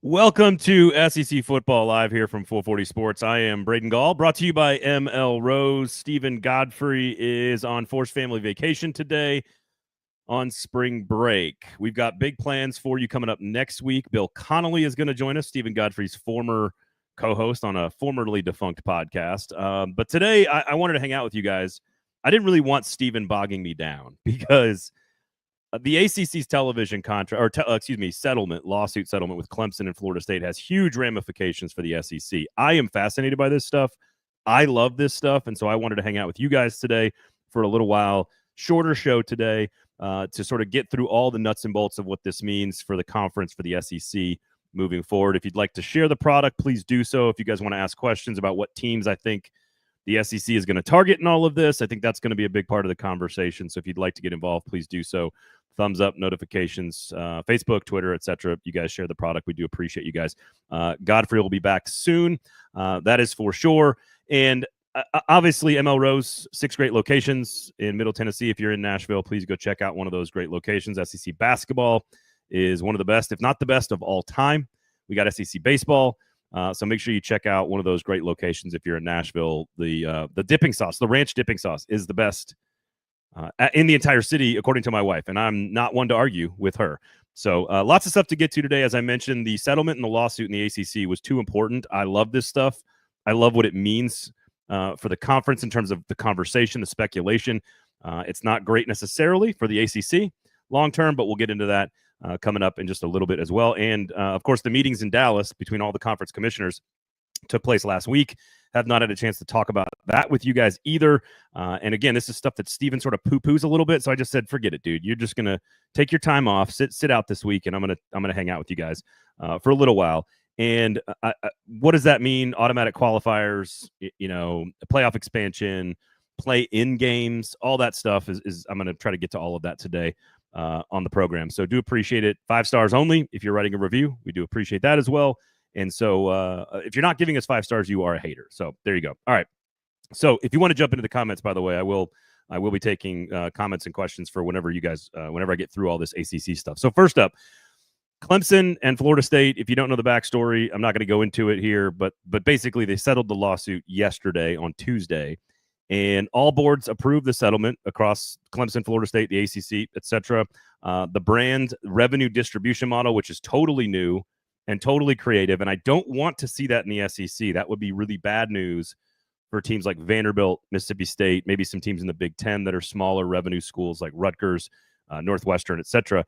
Welcome to SEC Football Live here from 440 Sports. I am Braden Gall, brought to you by ML Rose. Stephen Godfrey is on forced family vacation today on spring break. We've got big plans for you coming up next week. Bill Connolly is going to join us, Stephen Godfrey's former co-host on a formerly defunct podcast. But today I wanted to hang out with you guys. I didn't really want Stephen bogging me down because the ACC's television contract, lawsuit settlement with Clemson and Florida State has huge ramifications for the SEC. I am fascinated by this stuff. I love this stuff, and so I wanted to hang out with you guys today for a little while. Shorter show today to sort of get through all the nuts and bolts of what this means for the conference, for the SEC moving forward. If you'd like to share the product, please do so. If you guys want to ask questions about what teams I think the SEC is going to target in all of this, I think that's going to be a big part of the conversation. So if you'd like to get involved, please do so. Thumbs up, notifications, Facebook, Twitter, etc. You guys share the product. We do appreciate you guys. Godfrey will be back soon. That is for sure. And obviously, ML Rose, 6 great locations in Middle Tennessee. If you're in Nashville, please go check out one of those great locations. SEC basketball is one of the best, if not the best of all time. We got SEC baseball. So make sure you check out one of those great locations if you're in Nashville. The dipping sauce, the ranch dipping sauce, is the best in the entire city, according to my wife, and I'm not one to argue with her. So lots of stuff to get to today. As I mentioned, the settlement and the lawsuit in the ACC was too important. I love this stuff. I love what it means for the conference in terms of the conversation, the speculation. It's not great necessarily for the ACC long term, but we'll get into that coming up in just a little bit as well. And, of course, the meetings in Dallas between all the conference commissioners took place last week. Have not had a chance to talk about that with you guys either. And again, this is stuff that Steven sort of poo-poos a little bit. So I just said, forget it, dude. You're just gonna take your time off, sit out this week, and I'm gonna hang out with you guys for a little while. And what does that mean? Automatic qualifiers, playoff expansion, play-in games, all that stuff is I'm gonna try to get to all of that today on the program. So do appreciate it. 5 stars only. If you're writing a review, we do appreciate that as well. And so if you're not giving us 5 stars, you are a hater. So there you go. All right. So if you want to jump into the comments, by the way, I will be taking comments and questions for whenever you guys, whenever I get through all this ACC stuff. So first up, Clemson and Florida State. If you don't know the backstory, I'm not going to go into it here, but basically they settled the lawsuit yesterday on Tuesday, and all boards approved the settlement across Clemson, Florida State, the ACC, etc. The brand revenue distribution model, which is totally new and totally creative, and I don't want to see that in the SEC. That would be really bad news for teams like Vanderbilt, Mississippi State, maybe some teams in the Big Ten that are smaller revenue schools like Rutgers, Northwestern, etc.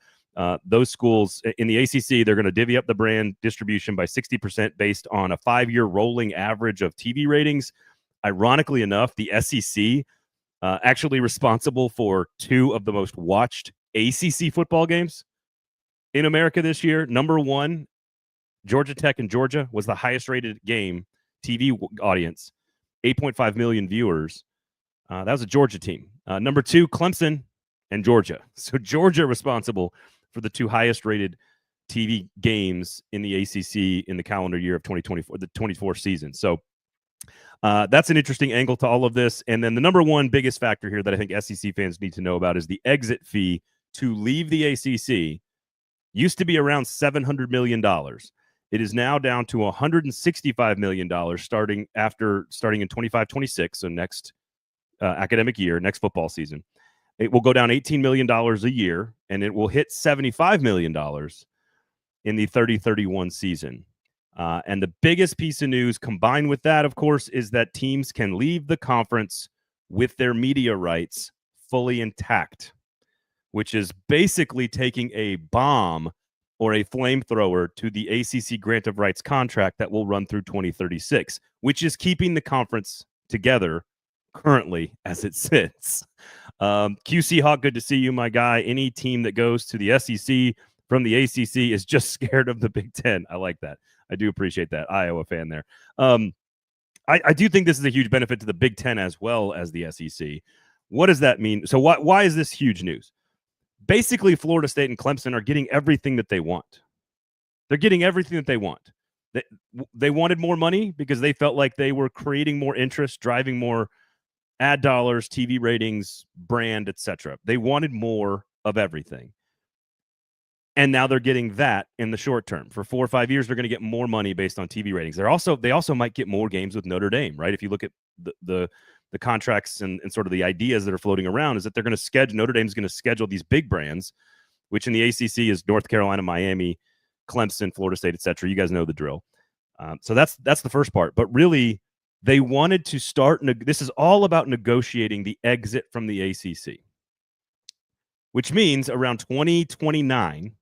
Those schools in the ACC, they're going to divvy up the brand distribution by 60% based on a 5-year rolling average of TV ratings. Ironically enough, the SEC actually responsible for 2 of the most watched ACC football games in America this year. Number 1, Georgia Tech and Georgia was the highest rated game, TV audience, 8.5 million viewers. That was a Georgia team. Number 2, Clemson and Georgia. So Georgia responsible for the 2 highest rated TV games in the ACC in the calendar year of 2024, the 24 season. So that's an interesting angle to all of this. And then the number 1 biggest factor here that I think SEC fans need to know about is the exit fee to leave the ACC. Used to be around $700 million. It is now down to $165 million starting in 25-26, so next academic year, next football season. It will go down $18 million a year, and it will hit $75 million in the 30-31 season. And the biggest piece of news combined with that, of course, is that teams can leave the conference with their media rights fully intact, which is basically taking a bomb or a flamethrower to the ACC grant of rights contract that will run through 2036, which is keeping the conference together currently as it sits. QC Hawk, good to see you, my guy. Any team that goes to the SEC from the ACC is just scared of the Big Ten. I like that. I do appreciate that. Iowa fan there. I do think this is a huge benefit to the Big Ten as well as the SEC. What does that mean? So why is this huge news? Basically, Florida State and Clemson are getting everything that they want. They're getting everything that they want. They wanted more money because they felt like they were creating more interest, driving more ad dollars, TV ratings, brand, etc. They wanted more of everything. And now they're getting that in the short term. For 4 or 5 years, they're going to get more money based on TV ratings. They also might get more games with Notre Dame, right? If you look at the contracts and sort of the ideas that are floating around, is that they're going to schedule, Notre Dame's going to schedule these big brands, which in the ACC is North Carolina, Miami, Clemson, Florida State, etc. You guys know the drill. So that's the first part. But really, they wanted to start. This is all about negotiating the exit from the ACC, which means around 2029,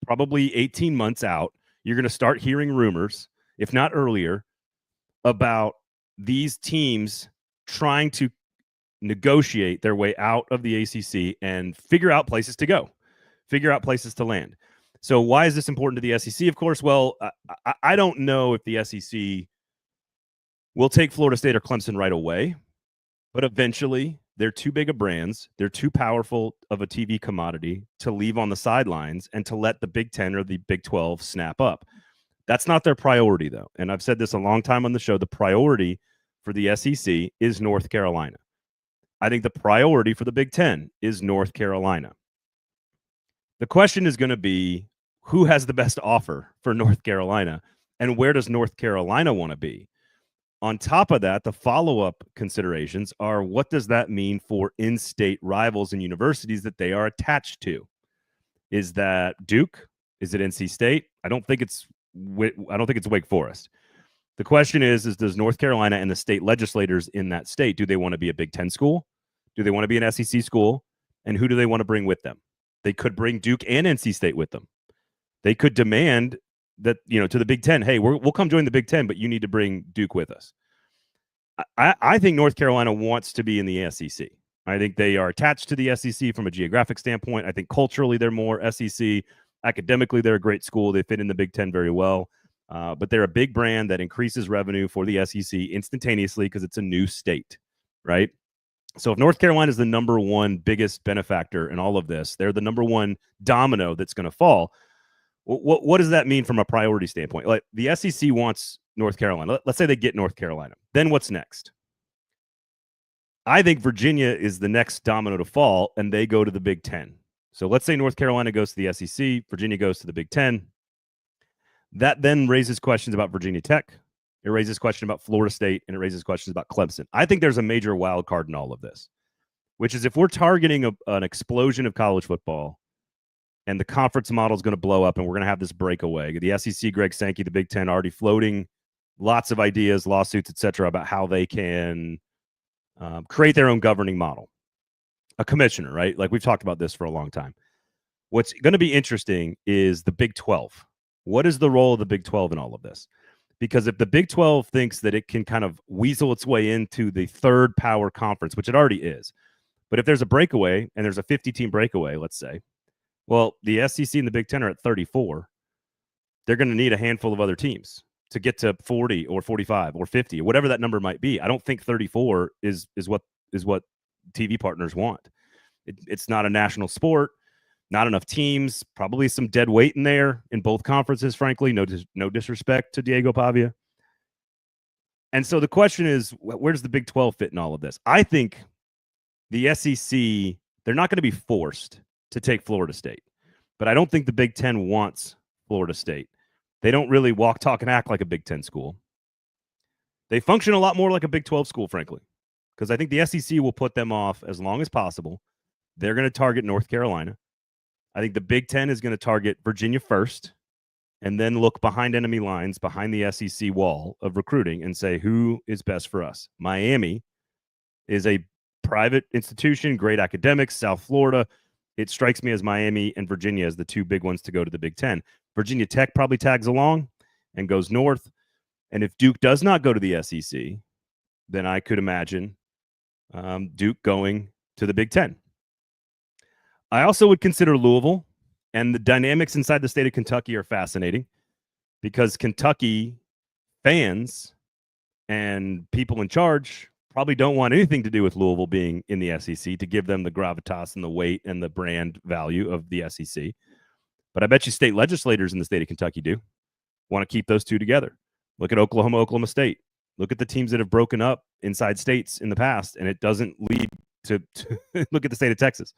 probably 18 months out, you're going to start hearing rumors, if not earlier, about these teams trying to negotiate their way out of the ACC and figure out places to go, figure out places to land. So why is this important to the SEC? Of course, well, I don't know if the SEC will take Florida State or Clemson right away, but eventually they're too big of brands, they're too powerful of a TV commodity to leave on the sidelines and to let the Big Ten or the Big 12 snap up. That's not their priority, though. And I've said this a long time on the show. The priority for the SEC is North Carolina. I think the priority for the Big Ten is North Carolina. The question is going to be, who has the best offer for North Carolina, and where does North Carolina want to be? On top of that, the follow-up considerations are, what does that mean for in-state rivals and universities that they are attached to? Is that Duke? Is it NC State? I don't think it's Wake Forest. The question is does North Carolina and the state legislators in that state, do they want to be a Big Ten school? Do they want to be an SEC school? And who do they want to bring with them? They could bring Duke and NC State with them. They could demand that, to the Big Ten, hey, we'll come join the Big Ten, but you need to bring Duke with us. I think North Carolina wants to be in the SEC. I think they are attached to the SEC from a geographic standpoint. I think culturally they're more SEC. Academically, they're a great school. They fit in the Big Ten very well. But they're a big brand that increases revenue for the SEC instantaneously because it's a new state, right? So if North Carolina is the number one biggest benefactor in all of this, they're the number one domino that's going to fall. What does that mean from a priority standpoint? Like, the SEC wants North Carolina. Let's say they get North Carolina. Then what's next? I think Virginia is the next domino to fall, and they go to the Big Ten. So let's say North Carolina goes to the SEC, Virginia goes to the Big Ten. That then raises questions about Virginia Tech. It raises questions about Florida State, and it raises questions about Clemson. I think there's a major wild card in all of this, which is if we're targeting an explosion of college football and the conference model is going to blow up and we're going to have this breakaway. The SEC, Greg Sankey, the Big Ten already floating lots of ideas, lawsuits, etc., about how they can create their own governing model. A commissioner, right? Like, we've talked about this for a long time. What's going to be interesting is the Big 12. What is the role of the Big 12 in all of this? Because if the Big 12 thinks that it can kind of weasel its way into the third power conference, which it already is, but if there's a breakaway and there's a 50-team breakaway, let's say, well, the SEC and the Big 10 are at 34. They're going to need a handful of other teams to get to 40 or 45 or 50 or whatever that number might be. I don't think 34 is what TV partners want. It's not a national sport, not enough teams, probably some dead weight in there in both conferences, frankly. No disrespect to Diego Pavia. And so the question is, where does the Big 12 fit in all of this? I think the SEC, they're not going to be forced to take Florida State, but I don't think the Big 10 wants Florida State. They don't really walk, talk, and act like a Big 10 school. They function a lot more like a Big 12 school, frankly, because I think the SEC will put them off as long as possible. They're going to target North Carolina. I think the Big 10 is going to target Virginia first and then look behind enemy lines, behind the SEC wall of recruiting, and say, who is best for us? Miami is a private institution, great academics. South Florida, it strikes me as Miami and Virginia as the two big ones to go to the Big 10. Virginia Tech probably tags along and goes north. And if Duke does not go to the SEC, then I could imagine Duke going to the Big 10. I also would consider Louisville, and the dynamics inside the state of Kentucky are fascinating because Kentucky fans and people in charge probably don't want anything to do with Louisville being in the SEC to give them the gravitas and the weight and the brand value of the SEC. But I bet you state legislators in the state of Kentucky do want to keep those two together. Look at Oklahoma State. Look at the teams that have broken up inside states in the past, and it doesn't lead to look at the state of Texas.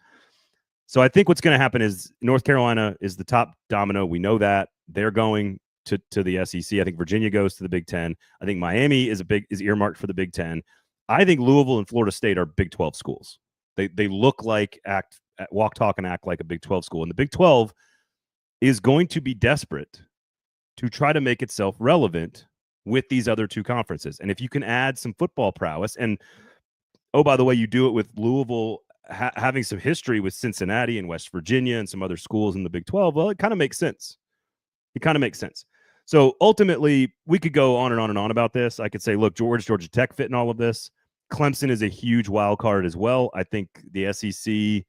So I think what's going to happen is North Carolina is the top domino. We know that. They're going to the SEC. I think Virginia goes to the Big Ten. I think Miami is earmarked for the Big Ten. I think Louisville and Florida State are Big 12 schools. They look like walk, talk, and act like a Big 12 school. And the Big 12 is going to be desperate to try to make itself relevant with these other two conferences. And if you can add some football prowess, and oh, by the way, you do it with Louisville having some history with Cincinnati and West Virginia and some other schools in the Big 12, well, it kind of makes sense. So ultimately, we could go on and on and on about this. I could say, look, Georgia Tech fit in all of this. Clemson is a huge wild card as well. I think the SEC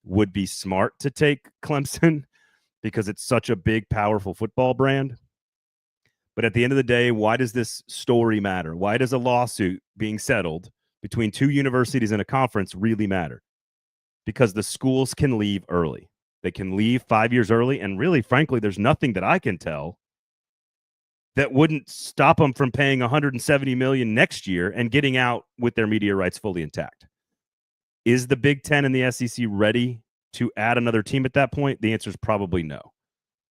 would be smart to take Clemson because it's such a big, powerful football brand. But at the end of the day, why does this story matter? Why does a lawsuit being settled between two universities in a conference really matter? Because the schools can leave early. They can leave 5 years early. And really, frankly, there's nothing that I can tell that wouldn't stop them from paying $170 million next year and getting out with their media rights fully intact. Is the Big Ten and the SEC ready to add another team at that point? The answer is probably no.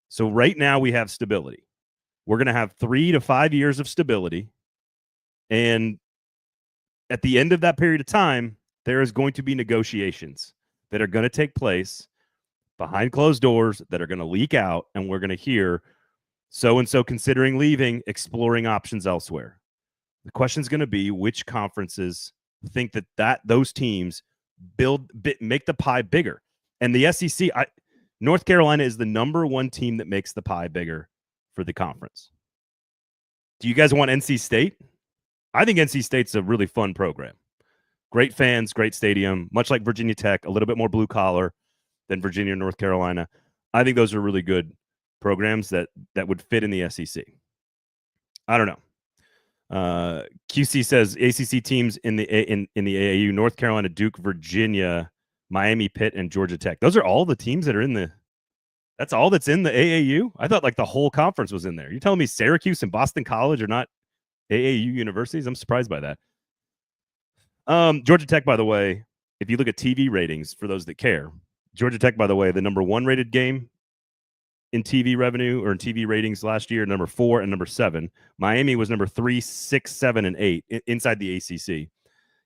So right now we have stability. We're going to have 3 to 5 years of stability. And at the end of that period of time, there is going to be negotiations that are going to take place behind closed doors that are going to leak out, and we're going to hear so-and-so considering leaving, exploring options elsewhere. The question is going to be which conferences think that those teams make the pie bigger. And the SEC, North Carolina is the number one team that makes the pie bigger for the conference. Do you guys want NC State? I think NC State's a really fun program. Great fans, great stadium, much like Virginia Tech, a little bit more blue collar than Virginia and North Carolina. I think those are really good programs that would fit in the SEC. I don't know. QC says ACC teams in the AAU: North Carolina, Duke, Virginia, Miami, Pitt, and Georgia Tech. Those are all the teams that are in the. That's all that's in the AAU. I thought like the whole conference was in there. You're telling me Syracuse and Boston College are not AAU universities? I'm surprised by that. Georgia Tech, by the way, if you look at TV ratings for those that care, Georgia Tech, by the way, the number 1 rated game in TV revenue or in TV ratings last year, number 4 and number 7. Miami was number 3, 6, 7, and 8 inside the ACC.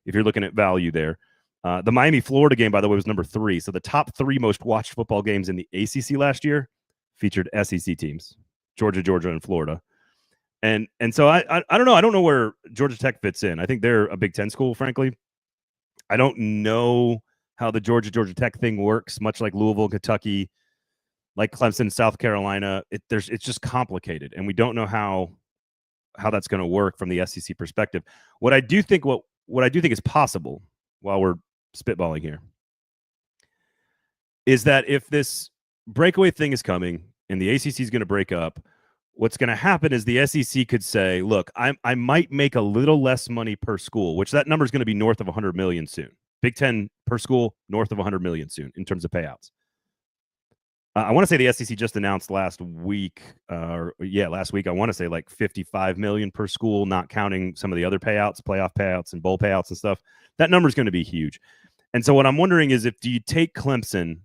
If you're looking at value there, the Miami-Florida game, by the way, was number 3. So the top 3 most watched football games in the ACC last year featured SEC teams: Georgia, and Florida. And so I don't know. I don't know where Georgia Tech fits in. I think they're a Big Ten school, frankly. I don't know how the Georgia Tech thing works, much like Louisville, Kentucky, like Clemson, South Carolina. It's just complicated, and we don't know how that's going to work from the SEC perspective. What I do think is possible, while we're spitballing here, is that if this breakaway thing is coming and the ACC is going to break up, what's going to happen is the SEC could say, look, I might make a little less money per school, which that number is going to be north of $100 million soon. Big Ten per school, north of $100 million soon in terms of payouts. I want to say the SEC just announced last week. Last week, I want to say like $55 million per school, not counting some of the other payouts, playoff payouts and bowl payouts and stuff. That number is going to be huge. And so what I'm wondering is, do you take Clemson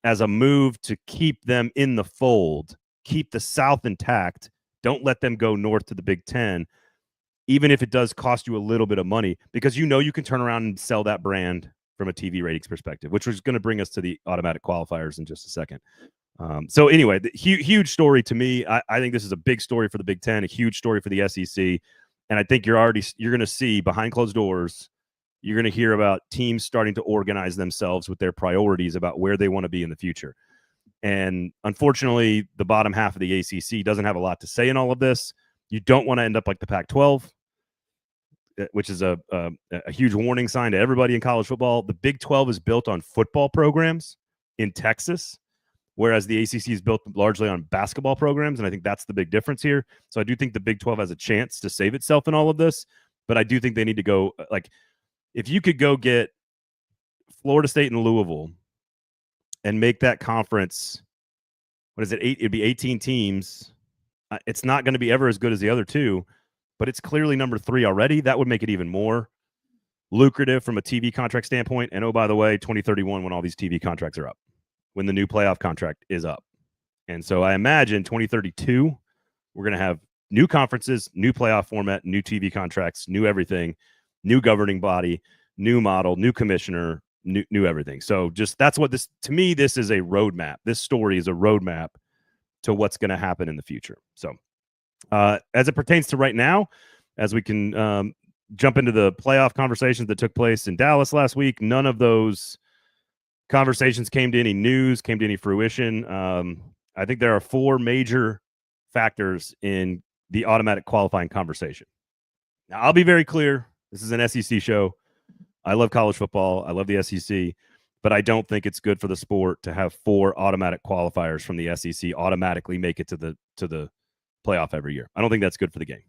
as a move to keep them in the fold, keep the South intact, don't let them go north to the Big Ten, even if it does cost you a little bit of money, because you can turn around and sell that brand from a TV ratings perspective, which was going to bring us to the automatic qualifiers in just a second. So anyway, the huge story to me. I think this is a big story for the Big Ten, a huge story for the SEC. And I think you're going to see behind closed doors, you're going to hear about teams starting to organize themselves with their priorities about where they want to be in the future. And unfortunately, the bottom half of the ACC doesn't have a lot to say in all of this. You don't want to end up like the Pac-12, which is a huge warning sign to everybody in college football. The Big 12 is built on football programs in Texas, whereas the ACC is built largely on basketball programs, and I think that's the big difference here. So I do think the Big 12 has a chance to save itself in all of this, but I do think they need to go, like, if you could go get Florida State and Louisville and make that conference, what is it, it'd be 18 teams. It's not going to be ever as good as the other two, but it's clearly number 3 already. That would make it even more lucrative from a TV contract standpoint. And oh, by the way, 2031, when all these TV contracts are up, when the new playoff contract is up. And so I imagine 2032, we're going to have new conferences, new playoff format, new TV contracts, new everything, new governing body, new model, new commissioner, new everything. So just that's what this, to me, this is a roadmap. This story is a roadmap to what's going to happen in the future. So as it pertains to right now, as we can jump into the playoff conversations that took place in Dallas last week, none of those conversations came to any news, came to any fruition. I think there are 4 major factors in the automatic qualifying conversation. Now, I'll be very clear. This is an SEC show. I love college football. I love the SEC, but I don't think it's good for the sport to have 4 automatic qualifiers from the SEC automatically make it to the playoff every year. I don't think that's good for the game.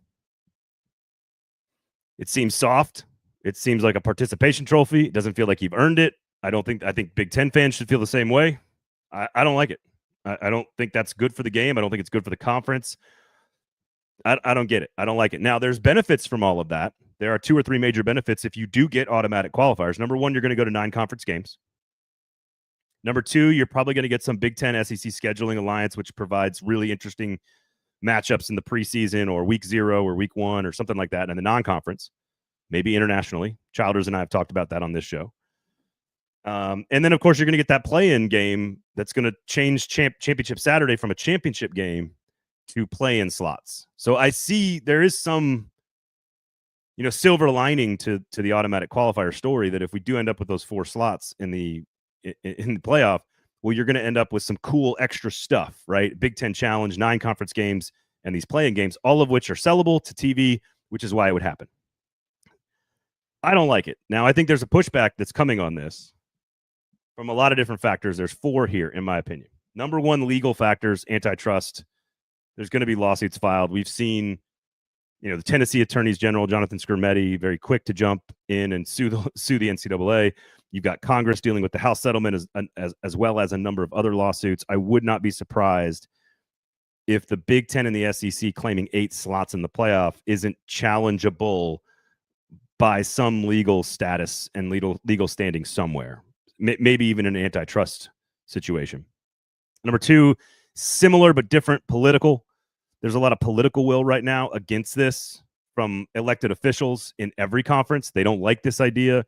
It seems soft. It seems like a participation trophy. It doesn't feel like you've earned it. I think Big Ten fans should feel the same way. I don't like it. I don't think that's good for the game. I don't think it's good for the conference. I don't get it. I don't like it. Now, there's benefits from all of that. There are 2 or 3 major benefits if you do get automatic qualifiers. Number 1, you're going to go to 9 conference games. Number 2, you're probably going to get some Big Ten SEC scheduling alliance, which provides really interesting matchups in the preseason or week 0 or week 1 or something like that in the non-conference, maybe internationally. Childers and I have talked about that on this show. And then, of course, you're going to get that play-in game that's going to change Championship Saturday from a championship game to play-in slots. So I see there is some, silver lining to the automatic qualifier story, that if we do end up with those 4 slots in the playoff, well, you're going to end up with some cool extra stuff, right? Big Ten Challenge, 9 conference games, and these play-in games, all of which are sellable to TV, which is why it would happen. I don't like it. Now, I think there's a pushback that's coming on this from a lot of different factors. There's 4 here, in my opinion. Number 1, legal factors, antitrust. There's going to be lawsuits filed. We've seen, the Tennessee Attorneys General, Jonathan Skrmetti, very quick to jump in and sue the NCAA. You've got Congress dealing with the House settlement as well as a number of other lawsuits. I would not be surprised if the Big Ten and the SEC claiming 8 slots in the playoff isn't challengeable by some legal status and legal standing somewhere, maybe even an antitrust situation. Number 2, similar but different, political. There's a lot of political will right now against this from elected officials in every conference. They don't like this idea.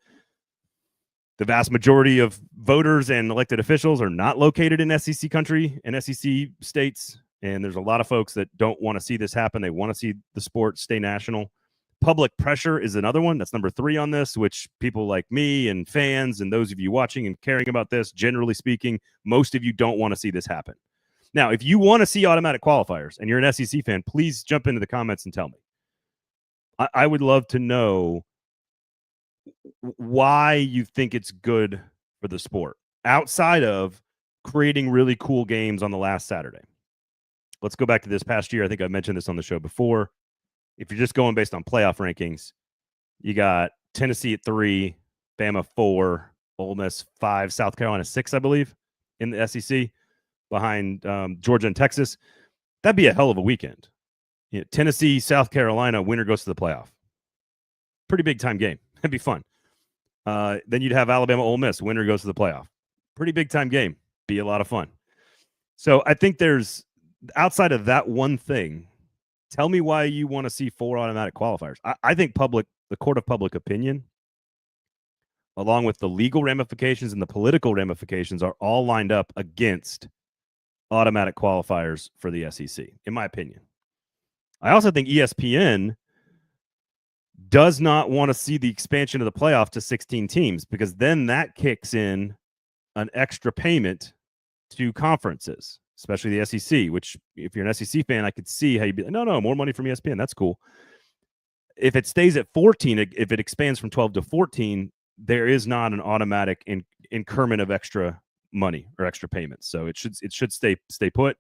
The vast majority of voters and elected officials are not located in SEC country and SEC states. And there's a lot of folks that don't want to see this happen. They want to see the sport stay national. Public pressure is another one. That's number 3 on this, which people like me and fans and those of you watching and caring about this, generally speaking, most of you don't want to see this happen. Now, if you want to see automatic qualifiers and you're an SEC fan, please jump into the comments and tell me. I would love to know why you think it's good for the sport outside of creating really cool games on the last Saturday. Let's go back to this past year. I think I mentioned this on the show before. If you're just going based on playoff rankings, you got Tennessee at 3, Bama 4, Ole Miss 5, South Carolina 6, I believe, in the SEC, behind Georgia and Texas. That'd be a hell of a weekend. Tennessee, South Carolina, winner goes to the playoff. Pretty big time game. That'd be fun. Then you'd have Alabama, Ole Miss, winner goes to the playoff. Pretty big time game. Be a lot of fun. So I think there's, outside of that one thing, tell me why you want to see 4 automatic qualifiers. I think the court of public opinion, along with the legal ramifications and the political ramifications, are all lined up against automatic qualifiers for the SEC, in my opinion. I also think ESPN does not want to see the expansion of the playoff to 16 teams, because then that kicks in an extra payment to conferences, especially the SEC, which if you're an SEC fan, I could see how you'd be like, no, more money from ESPN. That's cool. If it stays at 14, if it expands from 12 to 14, there is not an automatic increment of extra money or extra payments. So it should stay put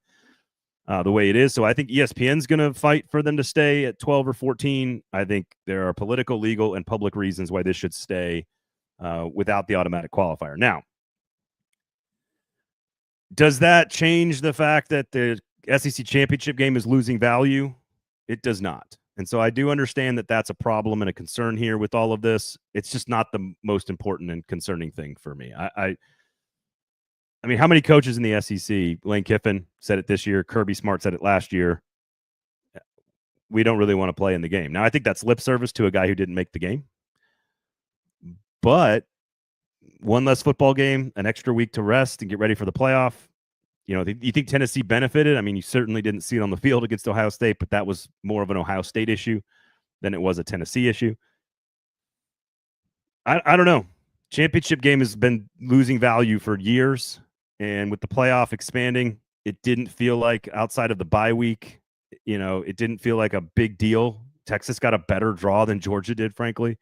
the way it is. So I think ESPN's going to fight for them to stay at 12 or 14. I think there are political, legal, and public reasons why this should stay without the automatic qualifier. Now, does that change the fact that the SEC championship game is losing value? It does not. And so I do understand that that's a problem and a concern here with all of this. It's just not the most important and concerning thing for me. I mean, how many coaches in the SEC? Lane Kiffin said it this year. Kirby Smart said it last year. We don't really want to play in the game. Now, I think that's lip service to a guy who didn't make the game. But one less football game, an extra week to rest and get ready for the playoff. You think Tennessee benefited? I mean, you certainly didn't see it on the field against Ohio State, but that was more of an Ohio State issue than it was a Tennessee issue. I don't know. Championship game has been losing value for years, and with the playoff expanding, it didn't feel like outside of the bye week, it didn't feel like a big deal. Texas got a better draw than Georgia did, frankly,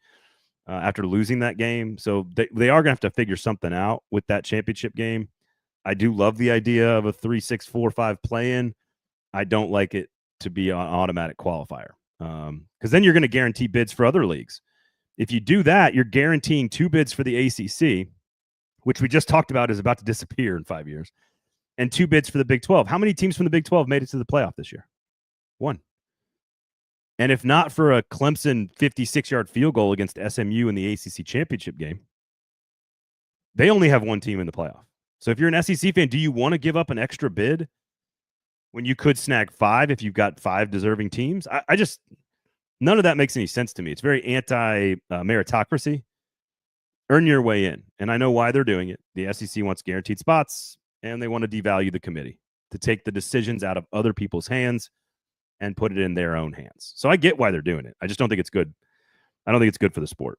after losing that game. So they are going to have to figure something out with that championship game. I do love the idea of a 3-6-4-5 play-in. I don't like it to be an automatic qualifier because then you're going to guarantee bids for other leagues. If you do that, you're guaranteeing 2 bids for the ACC, which we just talked about is about to disappear in 5 years, and 2 bids for the Big 12. How many teams from the Big 12 made it to the playoff this year? 1. And if not for a Clemson 56-yard field goal against SMU in the ACC championship game, they only have 1 team in the playoff. So if you're an SEC fan, do you want to give up an extra bid when you could snag 5 if you've got 5 deserving teams? I just none of that makes any sense to me. It's very anti-meritocracy. Earn your way in. And I know why they're doing it. The SEC wants guaranteed spots, and they want to devalue the committee to take the decisions out of other people's hands and put it in their own hands. So I get why they're doing it. I just don't think it's good. I don't think it's good for the sport.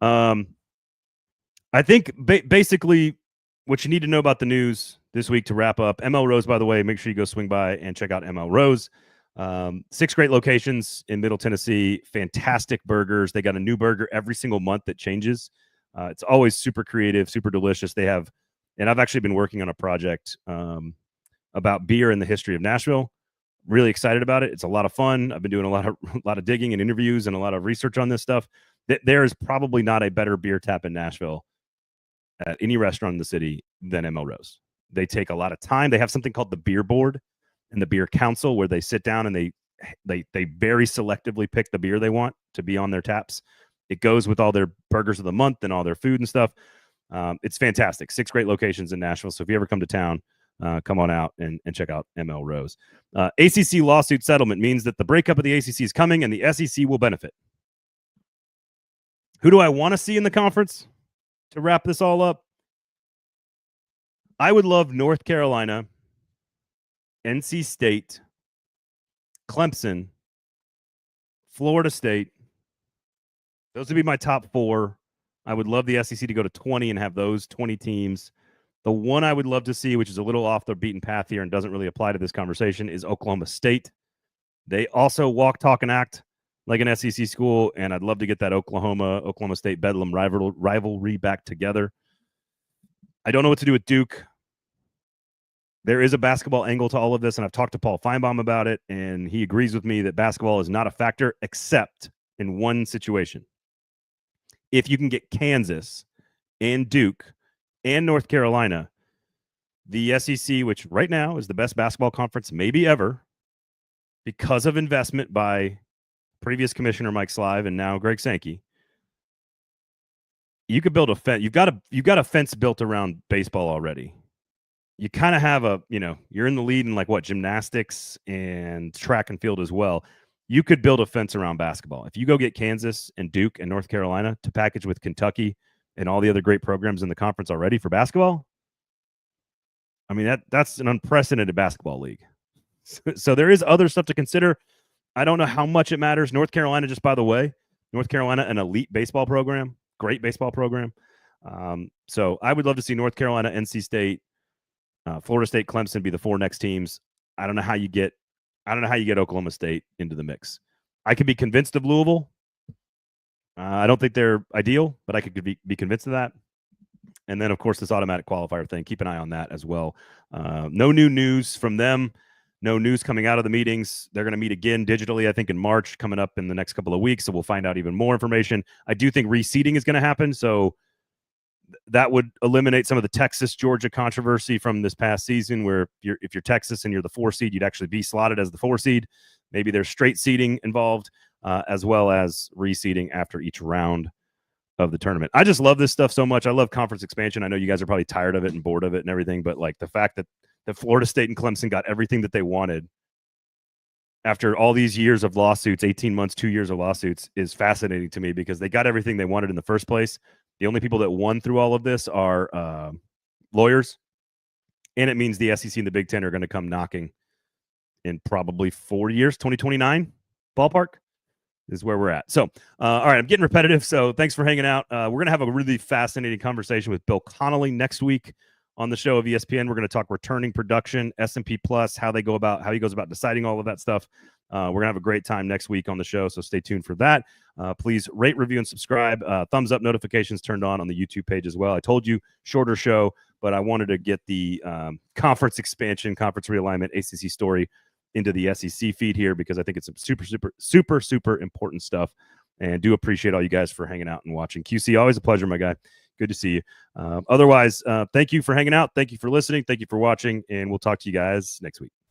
I think basically what you need to know about the news this week to wrap up. ML Rose, by the way, make sure you go swing by and check out ML Rose. 6 great locations in Middle Tennessee. Fantastic burgers. They got a new burger every single month that changes. It's always super creative, super delicious. They have, and I've actually been working on a project about beer in the history of Nashville. Really excited about it. It's a lot of fun. I've been doing a lot of digging and interviews and a lot of research on this stuff. There is probably not a better beer tap in Nashville at any restaurant in the city than ML Rose. They take a lot of time. They have something called the beer board and the beer council where they sit down and they very selectively pick the beer they want to be on their taps. It goes with all their burgers of the month and all their food and stuff. It's fantastic. 6 great locations in Nashville. So if you ever come to town, come on out and check out ML Rose. ACC lawsuit settlement means that the breakup of the ACC is coming and the SEC will benefit. Who do I want to see in the conference to wrap this all up? I would love North Carolina, NC State, Clemson, Florida State. Those would be my top 4. I would love the SEC to go to 20 and have those 20 teams. The one I would love to see, which is a little off the beaten path here and doesn't really apply to this conversation, is Oklahoma State. They also walk, talk, and act like an SEC school, and I'd love to get that Oklahoma State Bedlam rivalry back together. I don't know what to do with Duke. There is a basketball angle to all of this, and I've talked to Paul Feinbaum about it, and he agrees with me that basketball is not a factor except in one situation. If you can get Kansas and Duke and North Carolina, the SEC, which right now is the best basketball conference maybe ever because of investment by previous commissioner Mike Slive and now Greg Sankey, you could build a fence. You've got a fence built around baseball already. You kind of have you're in the lead in gymnastics and track and field as well. You could build a fence around basketball. If you go get Kansas and Duke and North Carolina to package with Kentucky and all the other great programs in the conference already for basketball, I mean, that's an unprecedented basketball league. So there is other stuff to consider. I don't know how much it matters. North Carolina, just by the way, North Carolina, an elite baseball program, great baseball program. So I would love to see North Carolina, NC State, Florida State, Clemson be the 4 next teams. I don't know how you get Oklahoma State into the mix. I could be convinced of Louisville. I don't think they're ideal, but I could be convinced of that. And then, of course, this automatic qualifier thing. Keep an eye on that as well. No new news from them. No news coming out of the meetings. They're going to meet again digitally, I think, in March, coming up in the next couple of weeks. So we'll find out even more information. I do think reseeding is going to happen. So that would eliminate some of the Texas-Georgia controversy from this past season, where if you're Texas and you're the 4 seed, you'd actually be slotted as the 4 seed. Maybe there's straight seeding involved, as well as reseeding after each round of the tournament. I just love this stuff so much. I love conference expansion. I know you guys are probably tired of it and bored of it and everything, but like the fact that Florida State and Clemson got everything that they wanted after all these years of lawsuits, 18 months, 2 years of lawsuits, is fascinating to me, because they got everything they wanted in the first place. The only people that won through all of this are lawyers, and it means the SEC and the Big Ten are going to come knocking in probably 4 years. 2029 ballpark is where we're at. So, all right, I'm getting repetitive, so thanks for hanging out. We're going to have a really fascinating conversation with Bill Connolly next week on the show of ESPN. We're going to talk returning production, S&P Plus, how he goes about deciding all of that stuff. We're going to have a great time next week on the show, so stay tuned for that. Please rate, review, and subscribe. Thumbs up, notifications turned on the YouTube page as well. I told you, shorter show, but I wanted to get the conference expansion, conference realignment, ACC story into the SEC feed here, because I think it's some super important stuff, and do appreciate all you guys for hanging out and watching. QC, always a pleasure, my guy. Good to see you. Otherwise, thank you for hanging out. Thank you for listening. Thank you for watching, and we'll talk to you guys next week.